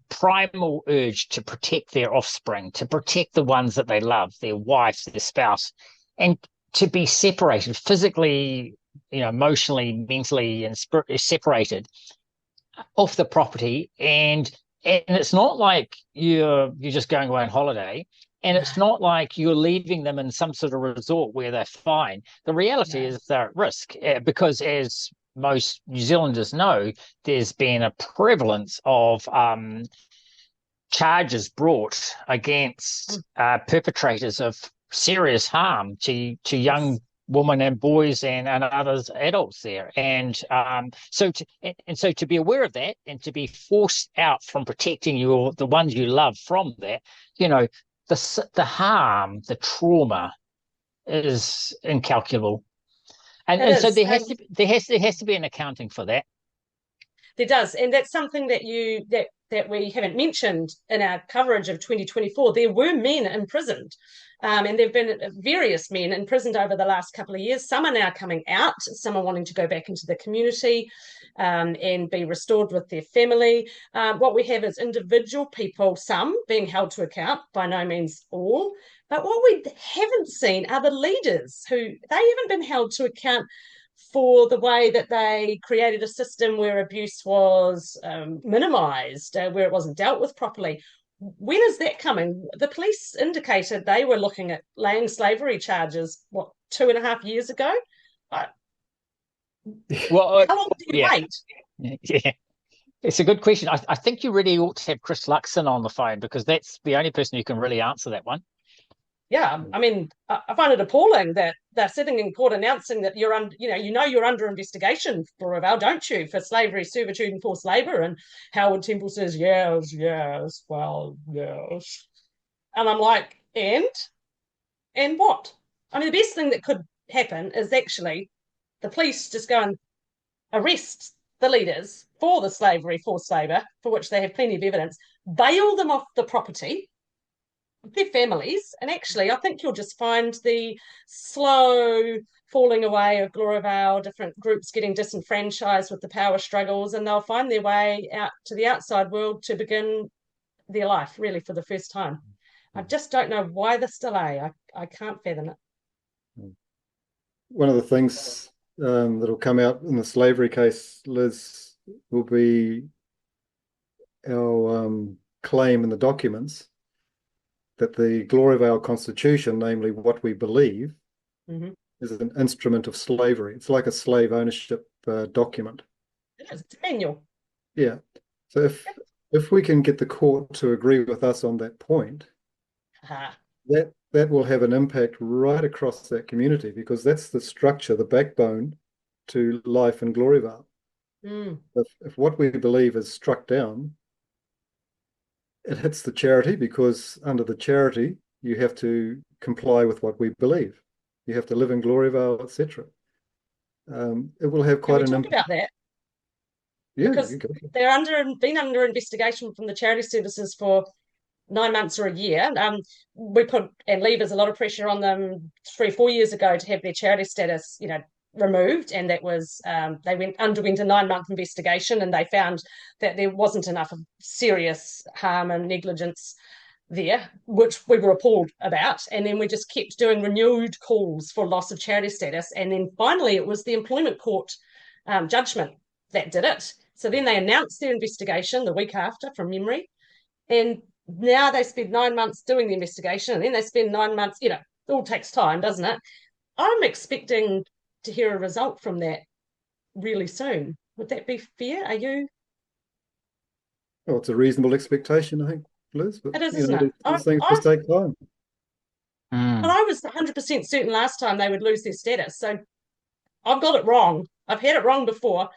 primal urge to protect their offspring, to protect the ones that they love, their wife, their spouse, and to be separated physically, emotionally, mentally, and separated off the property. And it's not like you're just going away on holiday. And it's not like you're leaving them in some sort of resort where they're fine. The reality is they're at risk because, as most New Zealanders know, there's been a prevalence of charges brought against perpetrators of serious harm to young women and boys and others adults there. And so to be aware of that and to be forced out from protecting the ones you love from that, the harm, the trauma is incalculable. And so there has to be an accounting for that.
There does, and that's something that we haven't mentioned in our coverage of 2024. There were men imprisoned, and there have been various men imprisoned over the last couple of years. Some are now coming out. Some are wanting to go back into the community and be restored with their family. What we have is individual people, some being held to account, by no means all. But what we haven't seen are the leaders who they haven't been held to account for the way that they created a system where abuse was minimized, where it wasn't dealt with properly. When is that coming? The police indicated they were looking at laying slavery charges, 2.5 years ago?
Well,
How long do you wait?
Yeah. It's a good question. I think you really ought to have Chris Luxon on the phone, because that's the only person who can really answer that one.
Yeah, I mean, I find it appalling that they're sitting in court announcing that you're under investigation, Gloriavale, don't you, for slavery, servitude, and forced labour? And Howard Temple says, yes, well, yes. And I'm like, and what? I mean, the best thing that could happen is actually the police just go and arrest the leaders for the slavery, forced labour, for which they have plenty of evidence, bail them off the property, their families, and actually I think you'll just find the slow falling away of Gloriavale, different groups getting disenfranchised with the power struggles, and they'll find their way out to the outside world to begin their life really for the first time. I just don't know why this delay. I can't fathom it.
One of the things that'll come out in the slavery case, Liz, will be our claim in the documents that the Gloriavale Constitution, namely what we believe, is an instrument of slavery. It's like a slave ownership document.
It is. It's a manual.
Yeah. So if we can get the court to agree with us on that point, that will have an impact right across that community, because that's the structure, the backbone to life in Gloriavale. If what we believe is struck down, it hits the charity, because under the charity you have to comply with what we believe. You have to live in Gloriavale, etc. It will have quite an impact.
About that.
Yeah,
because they're been under investigation from the charity services for 9 months or a year. We put and Leavers a lot of pressure on them 3 or 4 years ago to have their charity status, removed, and that was they underwent a 9-month investigation, and they found that there wasn't enough of serious harm and negligence there, which we were appalled about. And then we just kept doing renewed calls for loss of charity status, and then finally it was the employment court judgment that did it. So then they announced their investigation the week after, from memory, and now they spend 9 months doing the investigation, and then they spend 9 months, it all takes time, doesn't it? I'm expecting to hear a result from that really soon. Would that be fair? Are you?
Well, it's a reasonable expectation, I think, Liz. But,
it is, isn't it?
These things just take time.
And I was 100% certain last time they would lose their status. So I've got it wrong. I've had it wrong before.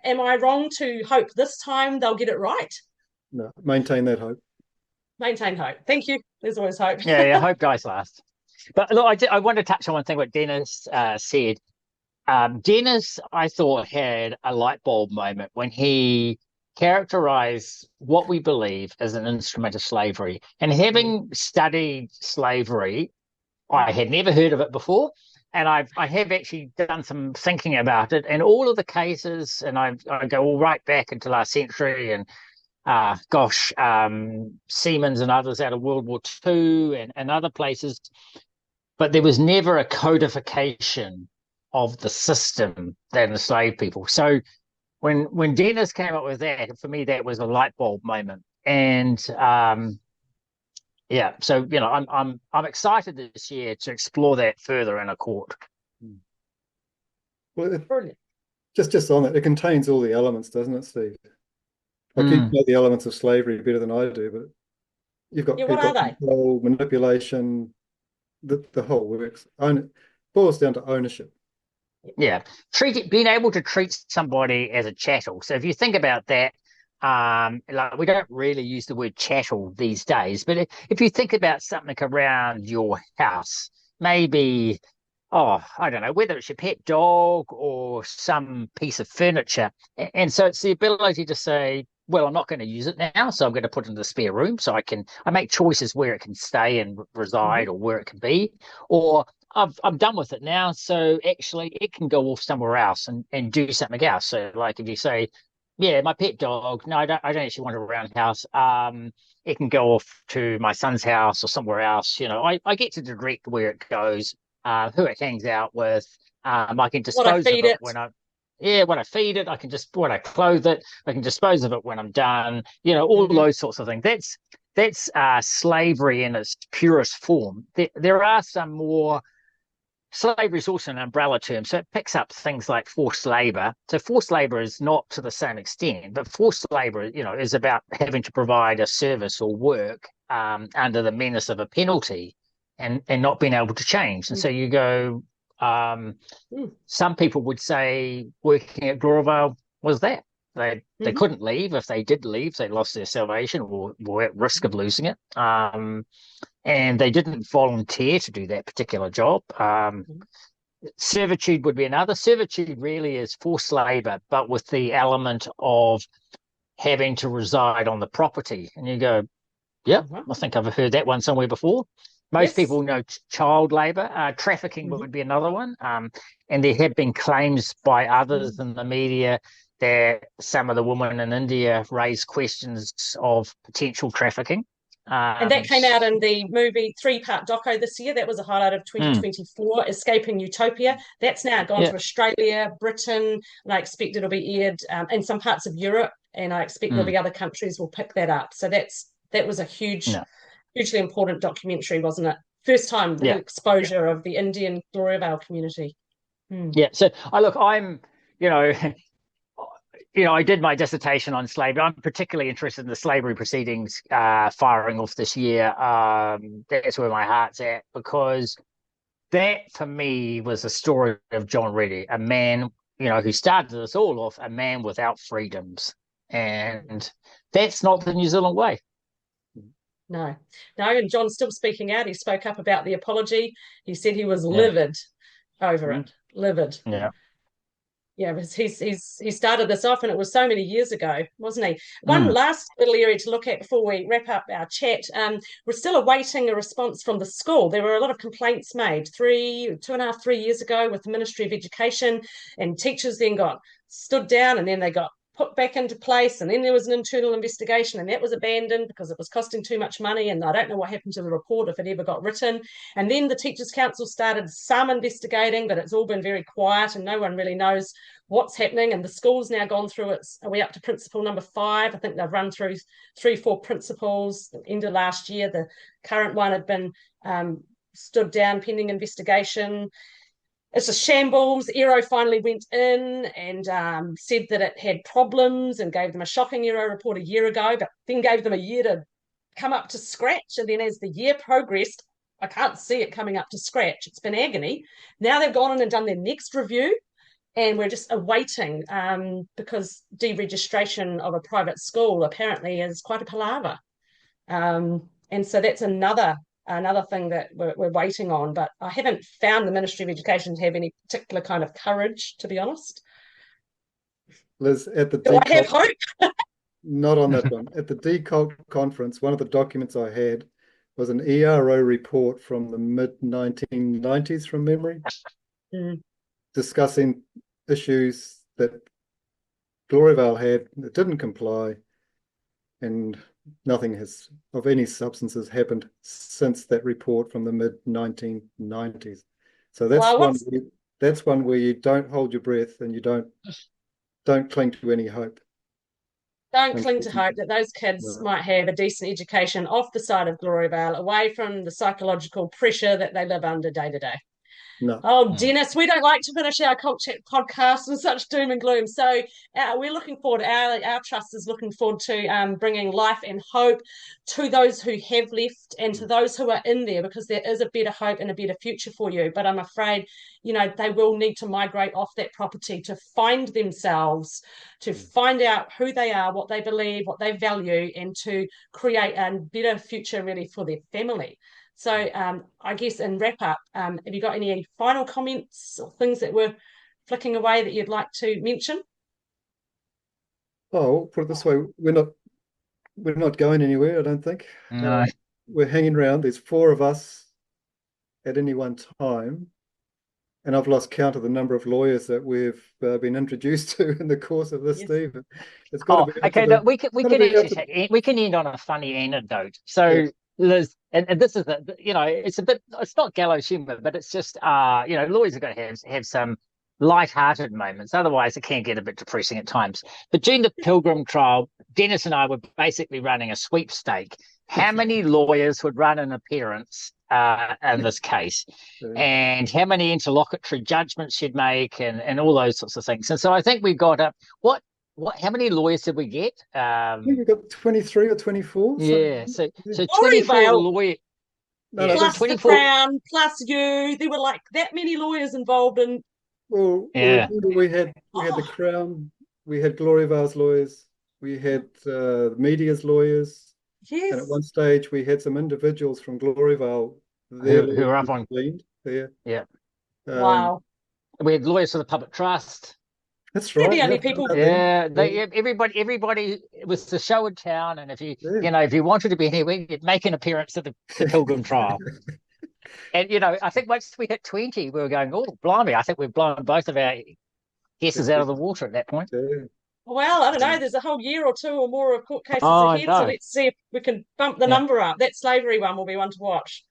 Am I wrong to hope this time they'll get it right?
No, maintain that hope.
Maintain hope. Thank you. There's always hope.
Yeah, hope dies last. But look, I want to touch on one thing what Dennis said. Dennis, I thought, had a light bulb moment when he characterized what we believe as an instrument of slavery. And having studied slavery, I had never heard of it before. And I have actually done some thinking about it. And all of the cases, and I go all right back into last century, and Siemens and others out of World War II and other places. But there was never a codification of the system that enslaved people. So when Dennis came up with that, for me, that was a light bulb moment. And so I'm excited this year to explore that further in a court.
Well, just on that, it contains all the elements, doesn't it, Steve? Like you know the elements of slavery better than I do, but you've got control, manipulation, the whole works. It boils down to ownership.
Yeah, being able to treat somebody as a chattel. So if you think about that, like we don't really use the word chattel these days, but if you think about something around your house, maybe, I don't know, whether it's your pet dog or some piece of furniture, and so it's the ability to say, well, I'm not going to use it now, so I'm going to put it in the spare room so I make choices where it can stay and reside or where it can be, or I'm done with it now, so actually it can go off somewhere else and do something else. So like if you say, yeah, my pet dog, no, I don't actually want it around the house. It can go off to my son's house or somewhere else. I get to direct where it goes who it hangs out with. I can
What I
dispose of
feed
it
it.
when when I feed it. When I clothe it. I can dispose of it when I'm done. All those sorts of things. That's slavery in its purest form. There are some more. Slavery is also an umbrella term, so it picks up things like forced labor. So forced labor is not to the same extent, but forced labor, is about having to provide a service or work under the menace of a penalty and not being able to change. And so you go, some people would say working at Gloriavale was that. They couldn't leave. If they did leave, they lost their salvation or were at risk of losing it. And they didn't volunteer to do that particular job. Servitude would be another. Servitude really is forced labor, but with the element of having to reside on the property. And you go, yeah, I think I've heard that one somewhere before. Most people know child labor. Trafficking would be another one. And there have been claims by others in the media that some of the women in India raised questions of potential trafficking.
And that came out in the movie 3-part doco this year. That was a highlight of 2024, Escaping Utopia. That's now gone to Australia, Britain, and I expect it'll be aired in some parts of Europe, and I expect there'll be other countries will pick that up. So that was a hugely important documentary, wasn't it? First time the exposure of the Indian Gloriavale community.
Yeah. So I'm, I did my dissertation on slavery. I'm particularly interested in the slavery proceedings firing off this year. That's where my heart's at, because that for me was a story of John Reddy, a man, who started this all off, a man without freedoms. And that's not the New Zealand way.
No, and John's still speaking out. He spoke up about the apology. He said he was livid over it. Livid.
Yeah.
Yeah, because he started this off, and it was so many years ago, wasn't he? One last little area to look at before we wrap up our chat. We're still awaiting a response from the school. There were a lot of complaints made 2.5, 3 years ago with the Ministry of Education, and teachers then got stood down, and then they got put back into place, and then there was an internal investigation, and that was abandoned because it was costing too much money, and I don't know what happened to the report, if it ever got written. And then the Teachers Council started some investigating, but it's all been very quiet, and no one really knows what's happening. And the school's now gone through are we up to principal number 5? I think they've run through 3-4 principals. The end of last year, the current one had been stood down pending investigation. It's a shambles. Aero finally went in and said that it had problems and gave them a shocking Aero report a year ago, but then gave them a year to come up to scratch. And then as the year progressed, I can't see it coming up to scratch. It's been agony. Now they've gone in and done their next review, and we're just awaiting because deregistration of a private school apparently is quite a palaver. And so that's another thing that we're waiting on, but I haven't found the Ministry of Education to have any particular kind of courage, to be honest.
Liz, at the
Do I have hope?
Not on that one. At the DCOLT conference, one of the documents I had was an ERO report from the mid-1990s from memory, discussing issues that Gloriavale had that didn't comply, and nothing has of any substance has happened since that report from the mid-1990s. So that's one where you don't hold your breath and you don't cling to any hope.
Don't cling to hope that those kids might have a decent education off the side of Gloriavale, away from the psychological pressure that they live under day to day.
No.
Oh, Dennis, we don't like to finish our Cult Chat podcast with such doom and gloom. So we're looking forward, our trust is looking forward to bringing life and hope to those who have left and to those who are in there, because there is a better hope and a better future for you. But I'm afraid, they will need to migrate off that property to find themselves, to find out who they are, what they believe, what they value, and to create a better future really for their family. So I guess in wrap up, have you got any final comments or things that were flicking away that you'd like to mention?
Oh, put it this way, we're not going anywhere, I don't think.
No.
We're hanging around. There's 4 of us at any one time, and I've lost count of the number of lawyers that we've been introduced to in the course of this, Steve. It's got to be
okay. We can end on a funny anecdote. So, Liz, and this is it's not gallows humor, but it's just lawyers are going to have some light-hearted moments. Otherwise, it can get a bit depressing at times. But during the Pilgrim trial, Dennis and I were basically running a sweepstake. How many lawyers would run an appearance in this case, and how many interlocutory judgments you'd make, and all those sorts of things. And so I think we got up. How many lawyers did we get?
I think we got 23 or 24.
Yeah, so 24 lawyers.
No, plus 24. The Crown, plus you. There were like that many lawyers involved in.
Well, we had the Crown, we had Gloriavale's lawyers, we had the media's lawyers.
Yes.
And at one stage, we had some individuals from Gloriavale
who were up on
there.
Yeah.
Wow.
We had lawyers for the public trust.
That's right.
They're the only people.
Yeah, everybody. It was the show in town, and if you wanted to be anywhere, you'd make an appearance at the Pilgrim trial. And I think once we hit 20, we were going, oh blimey! I think we've blown both of our guesses out of the water at that point.
Yeah.
Well, I don't know. There's a whole year or two or more of court cases ahead, so let's see if we can bump the number up. That slavery one will be one to watch.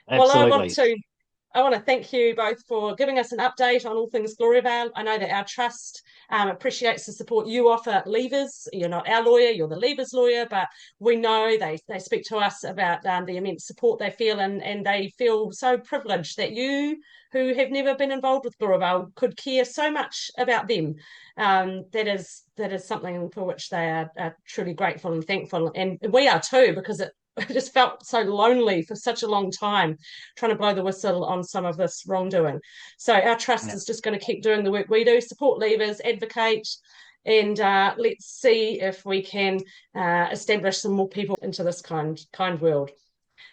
Absolutely.
Well, I want to thank you both for giving us an update on all things Gloriavale. I know that our trust appreciates the support you offer Leavers. You're not our lawyer, you're the Leavers lawyer, but we know they speak to us about the immense support they feel, and they feel so privileged that you, who have never been involved with Gloriavale, could care so much about them. That is something for which they are truly grateful and thankful. And we are too, because it just felt so lonely for such a long time trying to blow the whistle on some of this wrongdoing. So our trust is just going to keep doing the work we do, support Leavers, advocate, and let's see if we can establish some more people into this kind world.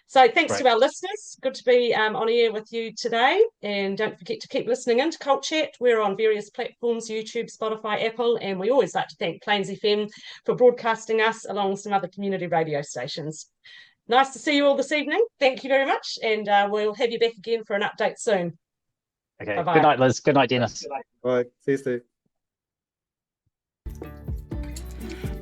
So thanks to our listeners. Good to be on air with you today. And don't forget to keep listening into Cult Chat. We're on various platforms, YouTube, Spotify, Apple, and we always like to thank Plains FM for broadcasting us along with some other community radio stations. Nice to see you all this evening. Thank you very much. And we'll have you back again for an update soon.
Okay.
Bye-bye.
Good night, Liz. Good night, Dennis.
Bye. See you, Steve.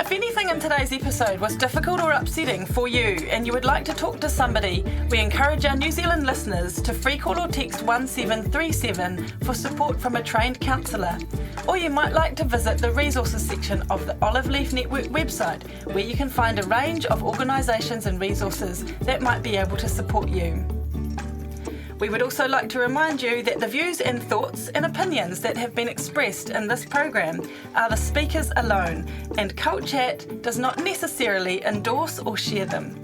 If anything in today's episode was difficult or upsetting for you and you would like to talk to somebody, we encourage our New Zealand listeners to free call or text 1737 for support from a trained counsellor. Or you might like to visit the resources section of the Olive Leaf Network website, where you can find a range of organisations and resources that might be able to support you. We would also like to remind you that the views and thoughts and opinions that have been expressed in this program are the speakers alone, and Cult Chat does not necessarily endorse or share them.